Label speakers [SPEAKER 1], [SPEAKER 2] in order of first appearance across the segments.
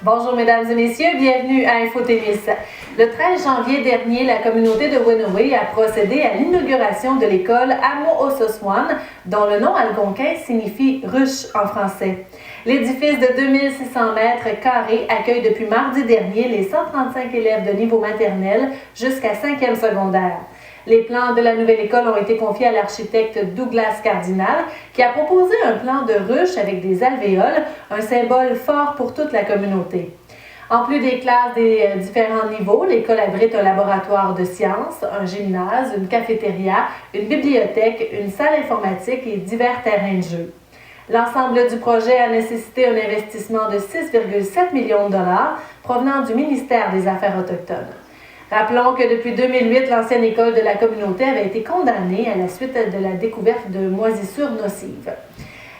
[SPEAKER 1] Bonjour mesdames et messieurs, bienvenue à Infotémis. Le 13 janvier dernier, la communauté de Wenowee a procédé à l'inauguration de l'école Amo Ososwan, dont le nom algonquin signifie ruche en français. L'édifice de 2600 mètres carrés accueille depuis mardi dernier les 135 élèves de niveau maternel jusqu'à 5e secondaire. Les plans de la nouvelle école ont été confiés à l'architecte Douglas Cardinal, qui a proposé un plan de ruche avec des alvéoles, un symbole fort pour toute la communauté. En plus des classes des différents niveaux, l'école abrite un laboratoire de sciences, un gymnase, une cafétéria, une bibliothèque, une salle informatique et divers terrains de jeu. L'ensemble du projet a nécessité un investissement de 6,7 millions de dollars provenant du ministère des Affaires autochtones. Rappelons que depuis 2008, l'ancienne école de la communauté avait été condamnée à la suite de la découverte de moisissures nocives.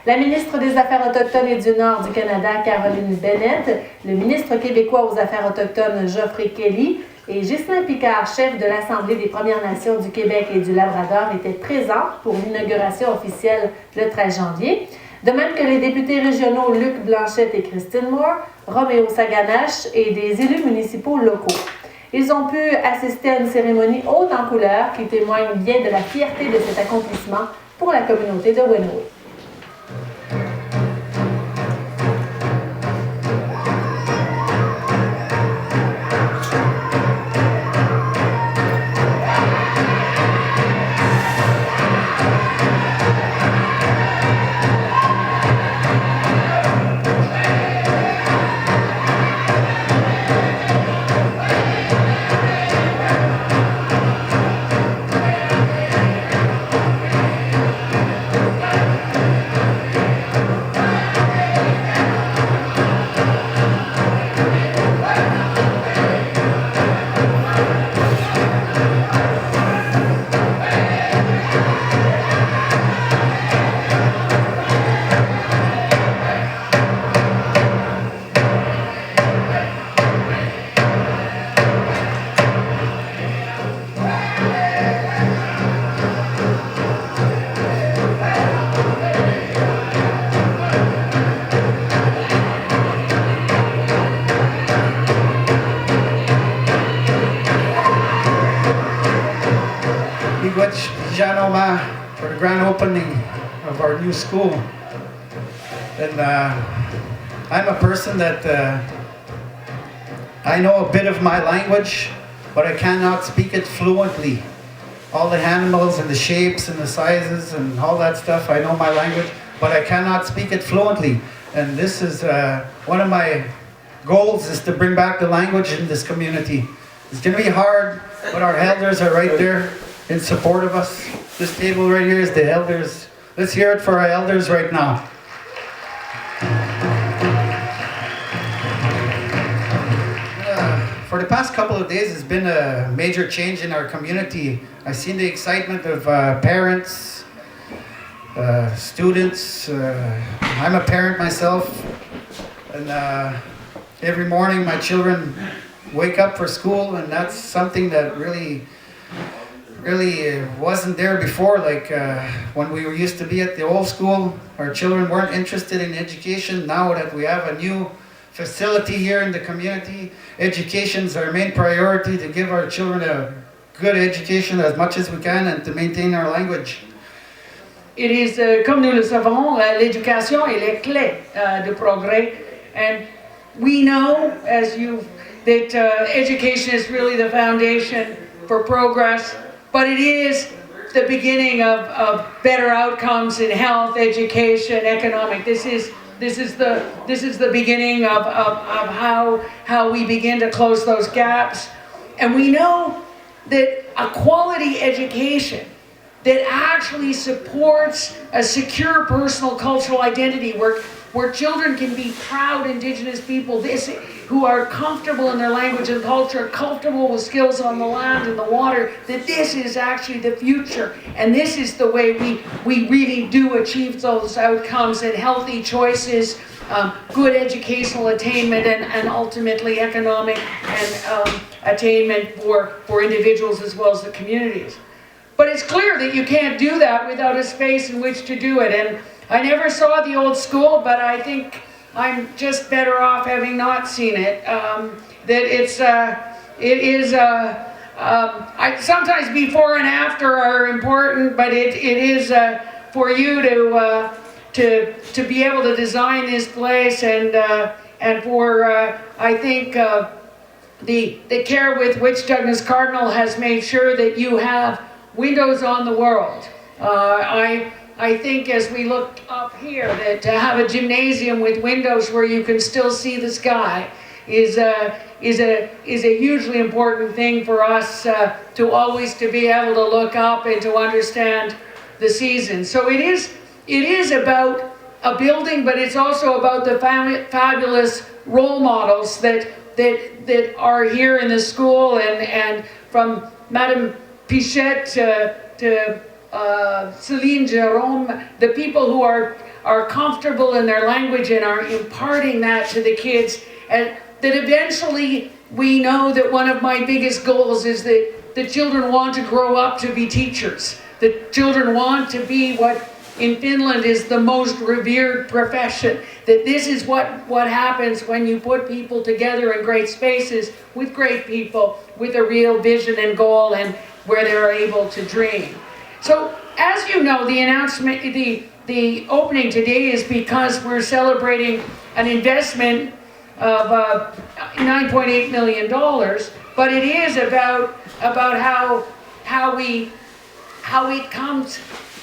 [SPEAKER 1] La ministre des Affaires autochtones et du Nord du Canada, Caroline Bennett, le ministre québécois aux Affaires autochtones, Geoffrey Kelly, et Ghislain Picard, chef de l'Assemblée des Premières Nations du Québec et du Labrador, étaient présents pour l'inauguration officielle le 13 janvier, de même que les députés régionaux Luc Blanchette et Christine Moore, Roméo Saganache et des élus municipaux locaux. Ils ont pu assister à une cérémonie haute en couleurs qui témoigne bien de la fierté de cet accomplissement pour la communauté de Wenowee.
[SPEAKER 2] For the grand opening of our new school. And I'm a person that I know a bit of my language, but I cannot speak it fluently. All the animals and the shapes and the sizes and all that stuff, I know my language, but I cannot speak it fluently. And this is one of my goals, is to bring back the language in this community. It's going to be hard, but our elders are right there in support of us. This table right here is the elders. Let's hear it for our elders right now. For the past couple of days, it's been a major change in our community. I've seen the excitement of parents, students. I'm a parent myself, and every morning my children wake up for school, and that's something that really wasn't there before. Like when we used to be at the old school, our children weren't interested in education. Now that we have a new facility here in the community, education is our main priority, to give our children a good education as much as we can and to maintain our language.
[SPEAKER 3] It is, comme nous le savons, l'éducation est la clé de progrès, and we know, that education is really the foundation for progress. But it is the beginning of better outcomes in health, education, economic. This is the beginning of how we begin to close those gaps. And we know that a quality education that actually supports a secure personal cultural identity, where children can be proud Indigenous people who are comfortable in their language and culture, comfortable with skills on the land and the water, that this is actually the future. And this is the way we really do achieve those outcomes and healthy choices, good educational attainment, and ultimately economic and attainment for individuals as well as the communities. But it's clear that you can't do that without a space in which to do it. And I never saw the old school, but I think I'm just better off having not seen it. Sometimes before and after are important, but it is for you to be able to design this place and for I think the care with which Douglas Cardinal has made sure that you have windows on the world. I think as we look up here that to have a gymnasium with windows where you can still see the sky is a hugely important thing for us to always to be able to look up and to understand the seasons. So it is about a building, but it's also about the fabulous role models that are here in the school, and from Madame Pichette to Celine Jerome, the people who are comfortable in their language and are imparting that to the kids, and that eventually we know that one of my biggest goals is that the children want to grow up to be teachers. The children want to be what in Finland is the most revered profession. That this is what happens when you put people together in great spaces with great people with a real vision and goal and where they're able to dream. So as you know, the announcement, the opening today is because we're celebrating an investment of $9.8 million, but it is about how it comes.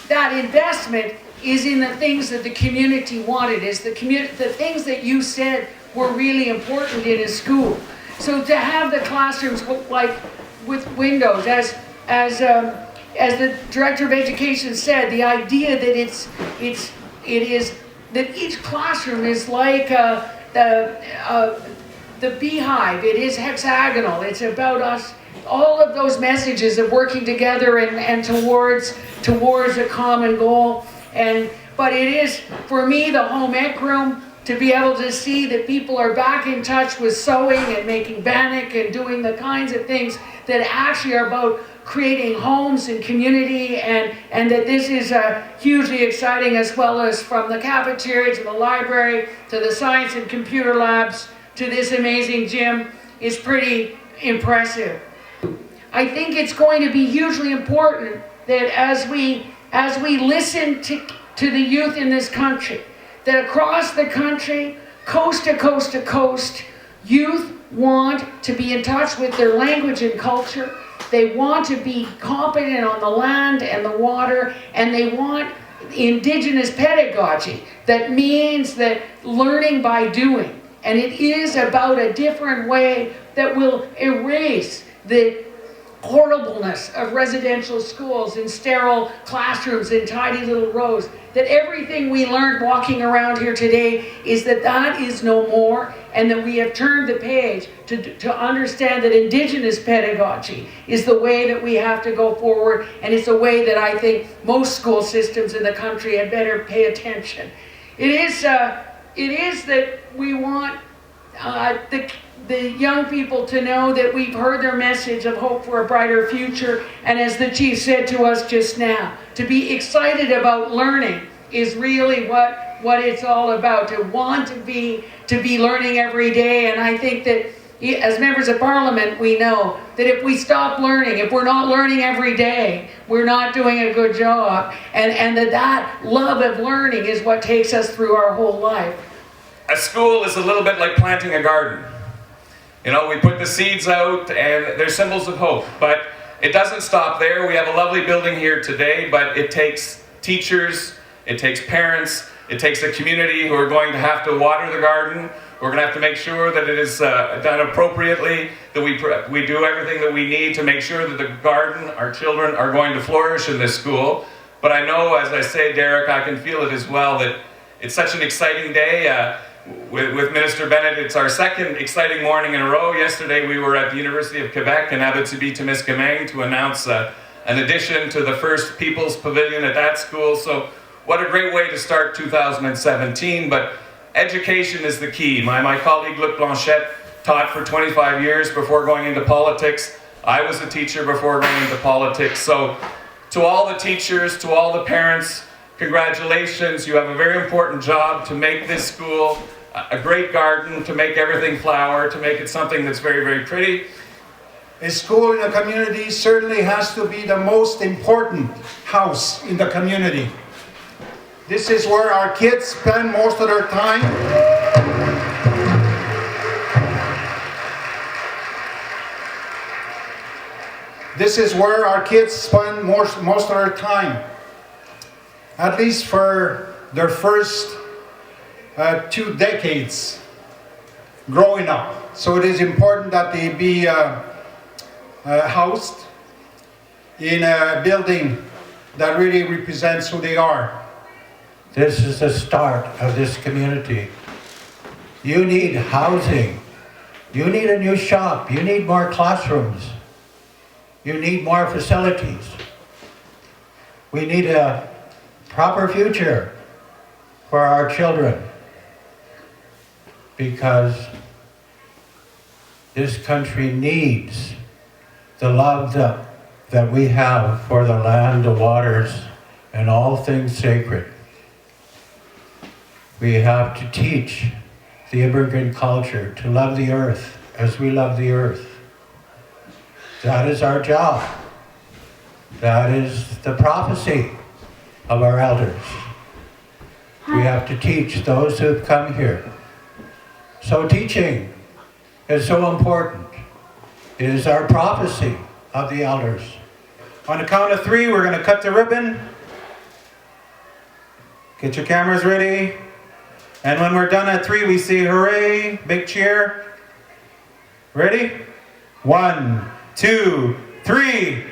[SPEAKER 3] That investment is in the things that the community wanted, is the things that you said were really important in a school. So to have the classrooms like with windows, as the Director of Education said, the idea that it is that each classroom is like the beehive. It is hexagonal. It's about us. All of those messages of working together and towards a common goal. But it is, for me, the home ec room, to be able to see that people are back in touch with sewing and making bannock and doing the kinds of things that actually are about creating homes and community, and that this is hugely exciting, as well as from the cafeteria to the library to the science and computer labs to this amazing gym is pretty impressive. I think it's going to be hugely important that as we listen to the youth in this country, that across the country, coast to coast to coast, youth want to be in touch with their language and culture. They want to be competent on the land and the water, and they want indigenous pedagogy. That means that learning by doing. And it is about a different way that will erase the horribleness of residential schools and sterile classrooms in tiny little rows. That everything we learned walking around here today is that is no more, and that we have turned the page to understand that indigenous pedagogy is the way that we have to go forward, and it's a way that I think most school systems in the country had better pay attention. It is that we want the young people to know that we've heard their message of hope for a brighter future, and as the Chief said to us just now, to be excited about learning is really what it's all about, to want to be learning every day. And I think that as members of Parliament, we know that if we stop learning, if we're not learning every day, we're not doing a good job, and that love of learning is what takes us through our whole life.
[SPEAKER 4] A school is a little bit like planting a garden. You know, we put the seeds out and they're symbols of hope, but it doesn't stop there. We have a lovely building here today, but it takes teachers, it takes parents, it takes a community who are going to have to water the garden. We're going to have to make sure that it is done appropriately, that we do everything that we need to make sure that the garden, our children, are going to flourish in this school. But I know, as I say, Derek, I can feel it as well, that it's such an exciting day. With Minister Bennett, it's our second exciting morning in a row. Yesterday we were at the University of Quebec in Abitibi-Témiscamingue to announce an addition to the first People's Pavilion at that school. So what a great way to start 2017, but education is the key. My colleague Luc Blanchette taught for 25 years before going into politics. I was a teacher before going into politics. So to all the teachers, to all the parents, congratulations. You have a very important job to make this school a great garden, to make everything flower, to make it something that's very, very pretty.
[SPEAKER 2] A school in a community certainly has to be the most important house in the community. This is where our kids spend most of their time. This is where our kids spend most of their time, at least for their first 2 decades growing up. So it is important that they be housed in a building that really represents who they are.
[SPEAKER 5] This is the start of this community. You need housing. You need a new shop. You need more classrooms. You need more facilities. We need a proper future for our children, because this country needs the love that we have for the land, the waters, and all things sacred. We have to teach the immigrant culture to love the earth as we love the earth. That is our job. That is the prophecy of our elders. We have to teach those who have come here. So teaching is so important. It is our prophecy of the elders.
[SPEAKER 2] On the count of 3, we're going to cut the ribbon. Get your cameras ready. And when we're done at 3, we say hooray, big cheer. Ready? 1, 2, 3.